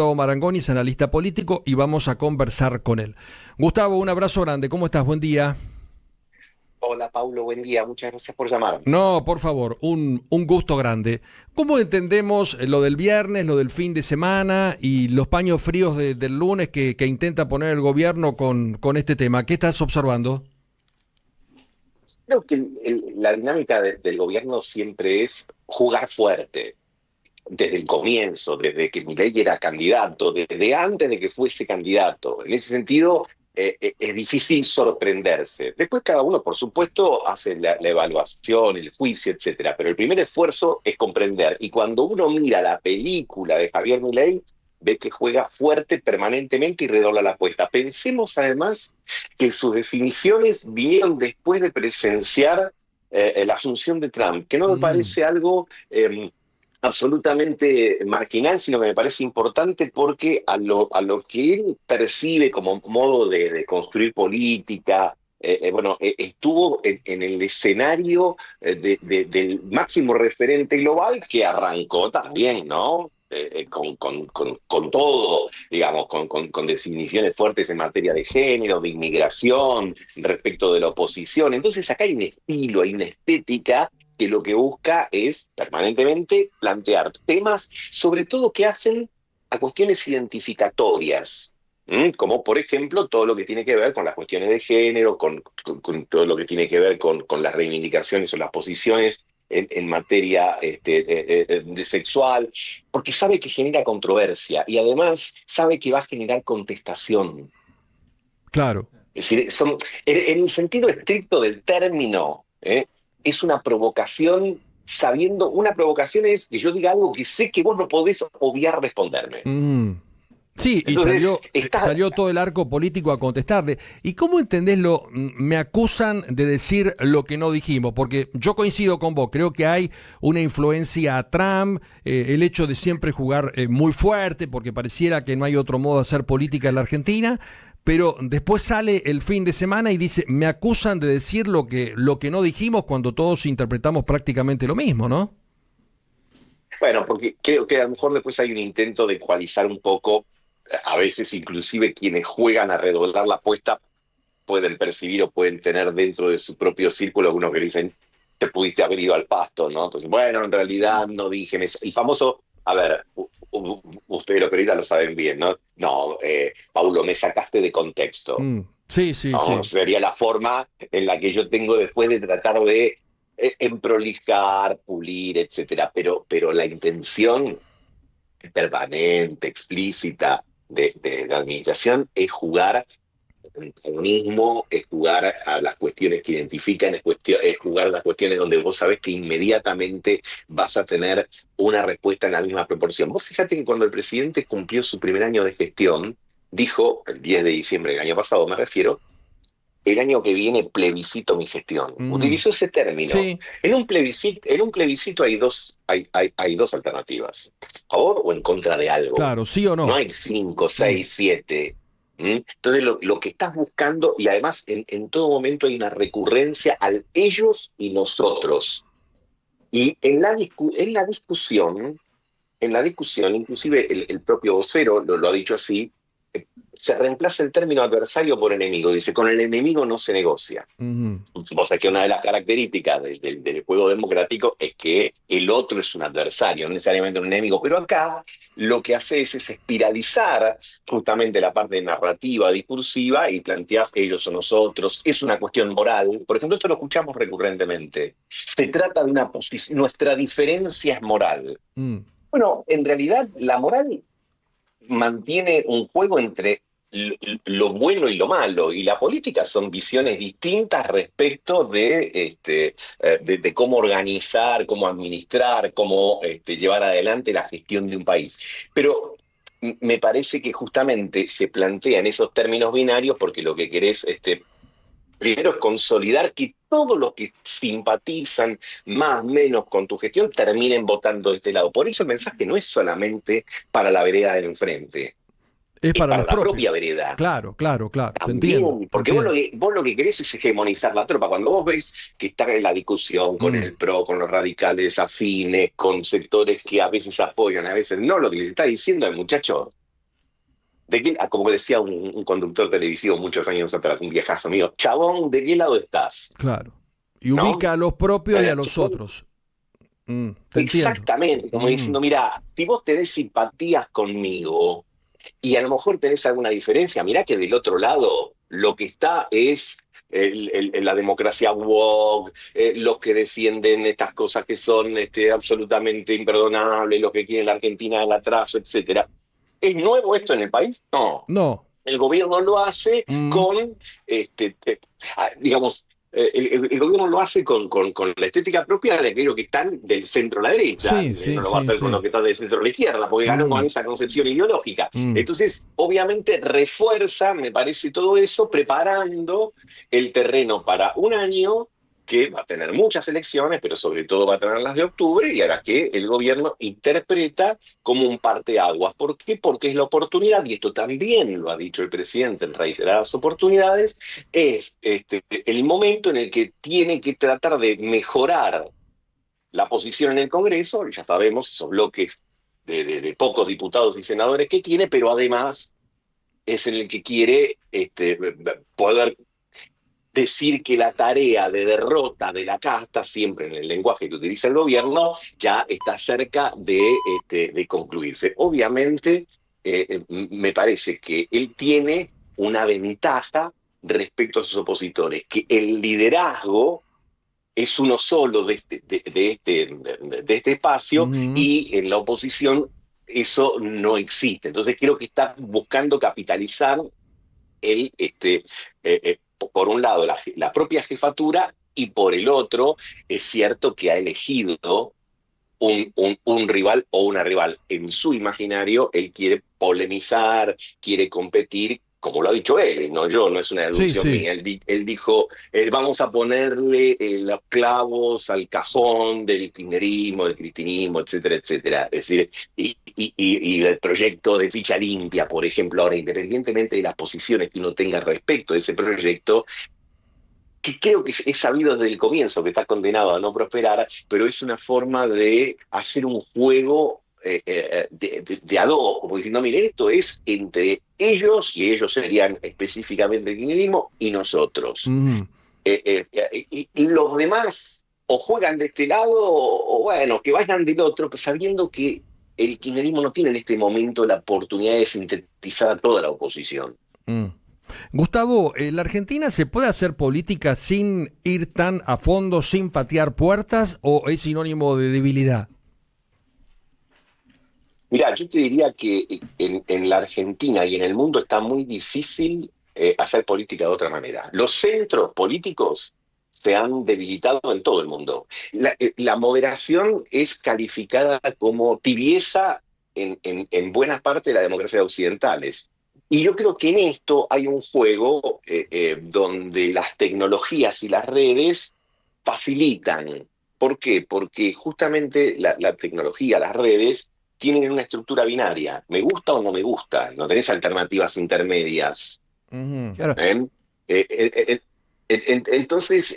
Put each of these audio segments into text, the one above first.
Gustavo Marangoni es analista político y vamos a conversar con él. Gustavo, un abrazo grande. ¿Cómo estás? Buen día. Hola, Paulo, buen día. Muchas gracias por llamar. No, por favor, un gusto grande. ¿Cómo entendemos lo del viernes, lo del fin de semana y los paños fríos del lunes que intenta poner el gobierno con este tema? ¿Qué estás observando? Creo que la dinámica del gobierno siempre es jugar fuerte, desde el comienzo, desde que Milei era candidato, desde antes de que fuese candidato. En ese sentido, es difícil sorprenderse. Después cada uno, por supuesto, hace la evaluación, el juicio, etcétera. Pero el primer esfuerzo es comprender. Y cuando uno mira la película de Javier Milei, ve que juega fuerte permanentemente y redobla la apuesta. Pensemos además que sus definiciones vinieron después de presenciar la asunción de Trump, que no me Mm, parece algo absolutamente marginal, sino que me parece importante porque a lo que él percibe como modo de construir política, bueno, estuvo en el escenario del máximo referente global que arrancó también, ¿no? Con todo, digamos, con definiciones fuertes en materia de género, de inmigración, respecto de la oposición. Entonces acá hay un estilo, hay una estética que lo que busca es permanentemente plantear temas, sobre todo que hacen a cuestiones identificatorias, como por ejemplo todo lo que tiene que ver con las cuestiones de género, con todo lo que tiene que ver con las reivindicaciones o las posiciones en materia de sexual, porque sabe que genera controversia y además sabe que va a generar contestación. claro. Es decir, en el sentido estricto del término, es una provocación, sabiendo, una provocación es que yo diga algo que sé que vos no podés obviar responderme. Mm. Sí, y Entonces, está, salió todo el arco político a contestarle. ¿Y cómo entendés me acusan de decir lo que no dijimos? Porque yo coincido con vos, creo que hay una influencia a Trump, el hecho de siempre jugar muy fuerte, porque pareciera que no hay otro modo de hacer política en la Argentina, pero después sale el fin de semana y dice, me acusan de decir lo que no dijimos cuando todos interpretamos prácticamente lo mismo, ¿no? bueno, porque creo que a lo mejor después hay un intento de ecualizar un poco, a veces inclusive quienes juegan a redoblar la apuesta pueden percibir o pueden tener dentro de su propio círculo algunos que dicen, te pudiste haber ido al pasto, ¿no? Entonces, bueno, en realidad no dije, el famoso, a ver, ustedes los periodistas lo saben bien, ¿no? No, Paulo, me sacaste de contexto, Mm, sí, sí, ¿no? sí. Sería la forma en la que yo tengo después de tratar de emprolijar, pulir, etcétera, pero la intención permanente, explícita de la administración es jugar antagonismo, es jugar a las cuestiones que identifican, es jugar a las cuestiones donde vos sabés que inmediatamente vas a tener una respuesta en la misma proporción. Vos fíjate que cuando el presidente cumplió su primer año de gestión, dijo, el 10 de diciembre del año pasado me refiero, el año que viene plebiscito mi gestión. Mm, Utilizó ese término. sí, En un plebiscito hay dos alternativas, a favor o en contra de algo. claro, sí o No no. hay cinco, Mm. seis, siete. Entonces lo que estás buscando, y además en todo momento hay una recurrencia al ellos y nosotros. Y en la discusión, inclusive el propio vocero lo ha dicho así, eh, se reemplaza el término adversario por enemigo. Dice, con el enemigo no se negocia. Ujú. O sea que una de las características del juego democrático es que el otro es un adversario, no necesariamente un enemigo. Pero acá lo que hace es espiralizar justamente la parte narrativa, discursiva, y planteas ellos o nosotros. Es una cuestión moral. Por ejemplo, esto lo escuchamos recurrentemente. Se trata de una posición, nuestra diferencia es moral. Mm. Bueno, en realidad la moral mantiene un juego entre lo bueno y lo malo, y la política son visiones distintas respecto de cómo organizar, cómo administrar, cómo llevar adelante la gestión de un país. Pero me parece que justamente se plantea en esos términos binarios porque lo que querés, primero es consolidar que todos los que simpatizan más o menos con tu gestión terminen votando de este lado. Por eso el mensaje no es solamente para la vereda del enfrente, Es es para para los la propia propios. vereda. Claro, claro, claro. Te entiendo, También, te porque vos lo entiendo. que, vos lo que querés es hegemonizar la tropa. Cuando vos ves que está en la discusión con Mm, el PRO, con los radicales afines, con sectores que a veces apoyan, a veces no, lo que les está diciendo el muchacho, como decía un conductor televisivo muchos años atrás, un viejazo mío, chabón, ¿de qué lado estás? Claro. Y ¿No? ubica a los propios y a los Chabón, otros. Te entiendo. exactamente, como Mm, diciendo, mira, si vos tenés simpatías conmigo y a lo mejor tenés alguna diferencia, mirá que del otro lado lo que está es la democracia woke, los que defienden estas cosas que son absolutamente imperdonables, los que quieren la Argentina al atraso, etcétera. ¿Es nuevo esto en el país? No. no. El gobierno lo hace Mm, con, digamos, el gobierno lo hace con la estética propia de aquellos que están del centro a la derecha. sí, No sí, lo va a sí, hacer con sí. los que están del centro a la izquierda, porque ganó Mm, con esa concepción ideológica. mm. Entonces, obviamente, refuerza, me parece, todo eso, preparando el terreno para un año que va a tener muchas elecciones, pero sobre todo va a tener las de octubre, y hará que el gobierno interpreta como un parteaguas. ¿Por qué? Porque es la oportunidad, y esto también lo ha dicho el presidente en reiteradas oportunidades, es el momento en el que tiene que tratar de mejorar la posición en el Congreso, ya sabemos esos bloques de pocos diputados y senadores que tiene, pero además es en el que quiere poder decir que la tarea de derrota de la casta, siempre en el lenguaje que utiliza el gobierno, ya está cerca de concluirse. Obviamente, me parece que él tiene una ventaja respecto a sus opositores, que el liderazgo es uno solo de este espacio, Ujú. y en la oposición eso no existe. Entonces creo que está buscando capitalizar él, por un lado, la propia jefatura, y por el otro, es cierto que ha elegido un rival o una rival. En su imaginario, él quiere polemizar, quiere competir, como lo ha dicho él, no yo, no es una Sí, deducción sí. mía. Él dijo, vamos a ponerle los clavos al cajón del kirchnerismo, del cristinismo, etcétera, etcétera. Es decir, y el proyecto de ficha limpia, por ejemplo, ahora, independientemente de las posiciones que uno tenga respecto a ese proyecto, que creo que es sabido desde el comienzo que está condenado a no prosperar, pero es una forma de hacer un juego de a dos, como diciendo, mire, esto es entre ellos, y ellos serían específicamente el kirchnerismo, y nosotros. Ujú. Y los demás o juegan de este lado, o bueno, que vayan del otro, pues sabiendo que el kirchnerismo no tiene en este momento la oportunidad de sintetizar a toda la oposición. Mm. Gustavo, ¿la Argentina se puede hacer política sin ir tan a fondo, sin patear puertas, o es sinónimo de debilidad? Mira, yo te diría que en la Argentina y en el mundo está muy difícil hacer política de otra manera. Los centros políticos se han debilitado en todo el mundo. La moderación es calificada como tibieza en buena parte de las democracias occidentales. Y yo creo que en esto hay un juego donde las tecnologías y las redes facilitan. ¿Por qué? Porque justamente la tecnología, las redes, tienen una estructura binaria. ¿Me gusta o no me gusta? No tenés alternativas intermedias. Ujú. Claro. ¿Eh? Entonces,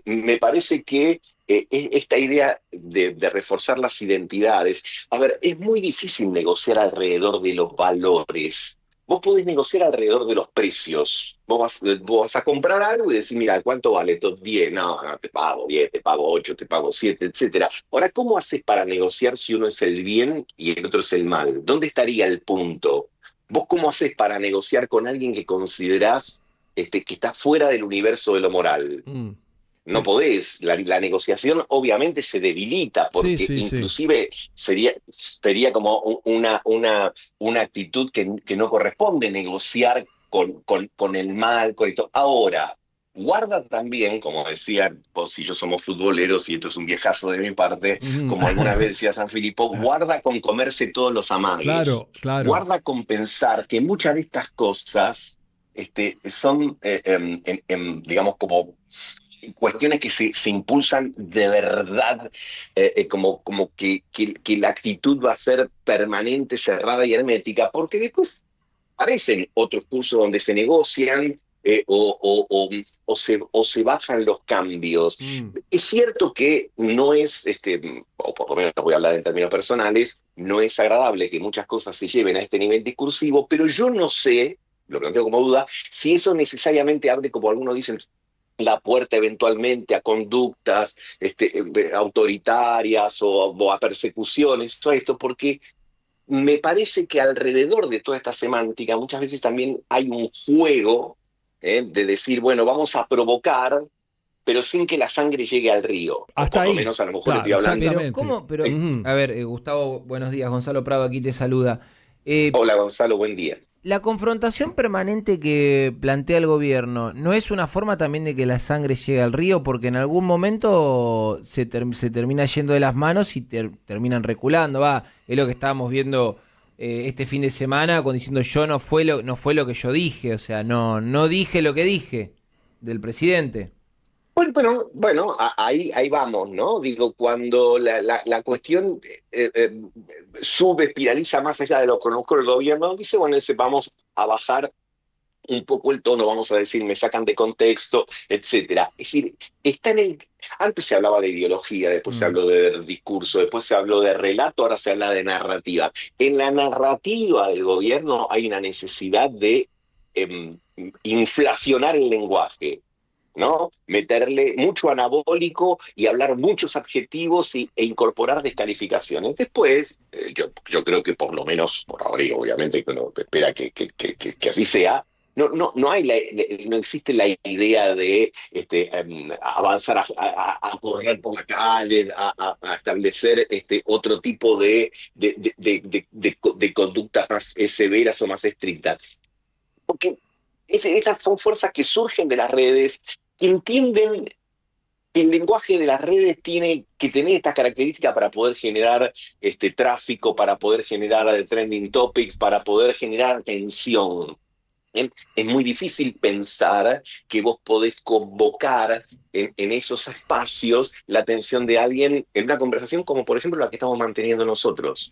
me parece que esta idea de reforzar las identidades, a ver, es muy difícil negociar alrededor de los valores. Vos podés negociar alrededor de los precios. Vos vas a comprar algo y decís, mira, ¿cuánto vale esto? 10, no, no, te pago 10, te pago 8, te pago 7, etcétera. Ahora, ¿cómo haces para negociar si uno es el bien y el otro es el mal? ¿Dónde estaría el punto? ¿Vos cómo haces para negociar con alguien que considerás que está fuera del universo de lo moral? Mm. No Eh, podés, la negociación obviamente se debilita, sí, porque sí, sí. inclusive sería como una actitud que no corresponde negociar con el mal, con esto. Ahora, guarda también, como decía vos y yo somos futboleros, y esto es un viejazo de mi parte, Ujú. como alguna vez decía San Filipo, guarda con comerse todos los amagues, Claro, claro. guarda con pensar que muchas de estas cosas son, digamos, como cuestiones que se impulsan de verdad, como que la actitud va a ser permanente, cerrada y hermética, porque después aparecen otros cursos donde se negocian, o se bajan los cambios. Es cierto que no es, o por lo menos voy a hablar en términos personales, no es agradable que muchas cosas se lleven a este nivel discursivo, pero yo no sé, lo planteo como duda, si eso necesariamente abre, como algunos dicen, la puerta eventualmente a conductas autoritarias o a persecuciones, todo esto, porque me parece que alrededor de toda esta semántica muchas veces también hay un juego de decir, bueno, vamos a provocar, pero sin que la sangre llegue al río. Hasta o por ahí. lo menos a lo mejor Claro, estoy hablando. Pero, ¿cómo? Pero, a ver, Gustavo, buenos días. Gonzalo Prado aquí te saluda. Hola Gonzalo, buen día. La confrontación permanente que plantea el gobierno, ¿no es una forma también de que la sangre llegue al río? Porque en algún momento se termina yendo de las manos y terminan reculando. Es lo que estábamos viendo este fin de semana, cuando diciendo no fue lo que yo dije, o sea, no dije lo que dije del presidente. Bueno, ahí vamos, ¿no? Digo, cuando la cuestión sube, espiraliza más allá de lo que conozco el gobierno, dice, bueno, vamos a bajar un poco el tono, vamos a decir, me sacan de contexto, etcétera. Es decir, antes se hablaba de ideología, después se habló de discurso, después se habló de relato, ahora se habla de narrativa. En la narrativa del gobierno hay una necesidad de inflacionar el lenguaje, ¿no? Meterle mucho anabólico y hablar muchos adjetivos e incorporar descalificaciones. Después, yo creo que por lo menos, por ahora, y obviamente uno espera que así sea, no existe la idea de avanzar a correr por la calle, a establecer otro tipo de conductas más severas o más estrictas. Porque esas son fuerzas que surgen de las redes, que entienden que el lenguaje de las redes tiene que tener estas características para poder generar tráfico, para poder generar trending topics, para poder generar atención. Es muy difícil pensar que vos podés convocar en esos espacios la atención de alguien en una conversación como por ejemplo la que estamos manteniendo nosotros.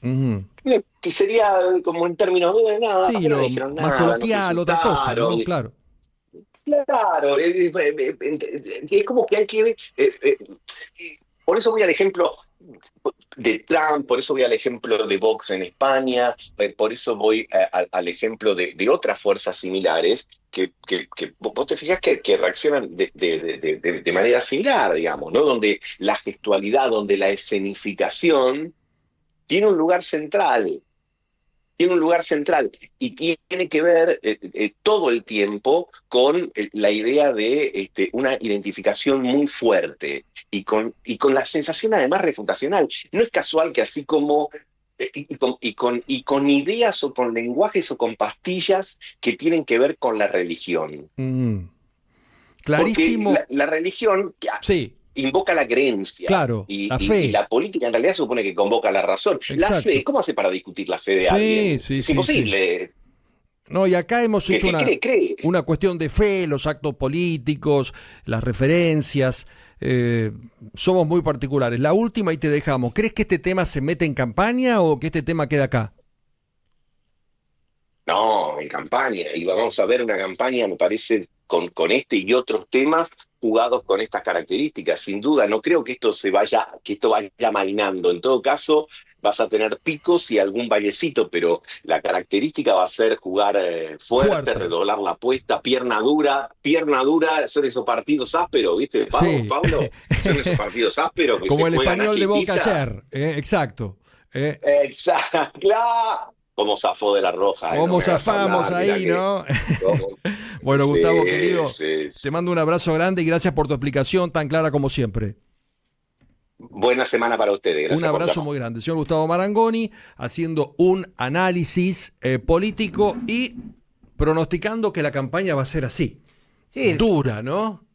Que sería como en términos de nada, sí, no dijeron más nada, coloquial, otra cosa, ¿no? Claro. Claro, es como que hay que... por eso voy al ejemplo de Trump, por eso voy al ejemplo de Vox en España, por eso voy al ejemplo de otras fuerzas similares que vos te fijas que reaccionan de manera similar, digamos, ¿no? Donde la gestualidad, donde la escenificación tiene un lugar central. Tiene un lugar central y tiene que ver todo el tiempo con la idea de una identificación muy fuerte y con la sensación además refutacional. No es casual que así como y con ideas o con lenguajes o con pastillas que tienen que ver con la religión. Clarísimo. Porque la religión... Sí. Invoca la creencia. Claro, la fe. Y la política en realidad supone que convoca la razón. Exacto. La fe, ¿cómo hace para discutir la fe de alguien? Es imposible. Sí. No, y acá hemos hecho cree. Una cuestión de fe, los actos políticos, las referencias. Somos muy particulares. La última y te dejamos. ¿Crees que este tema se mete en campaña o que este tema queda acá? No, en campaña. Y vamos a ver una campaña, me parece, con este y otros temas jugados con estas características. Sin duda, no creo que esto vaya mainando. En todo caso, vas a tener picos y algún vallecito, pero la característica va a ser jugar fuerte, redoblar la apuesta, pierna dura, son esos partidos ásperos, ¿viste? Pablo, son esos partidos ásperos que como se el Español de Boca quizá. ayer, exacto. Exacto, claro. Como zafó de la Roja. Como zafamos ahí, ¿no? Bueno, Gustavo, querido, te mando un abrazo grande y gracias por tu explicación tan clara como siempre. Buena semana para ustedes. Gracias. Un abrazo muy grande. Señor Gustavo Marangoni, haciendo un análisis político y pronosticando que la campaña va a ser así. Sí. Dura, ¿no?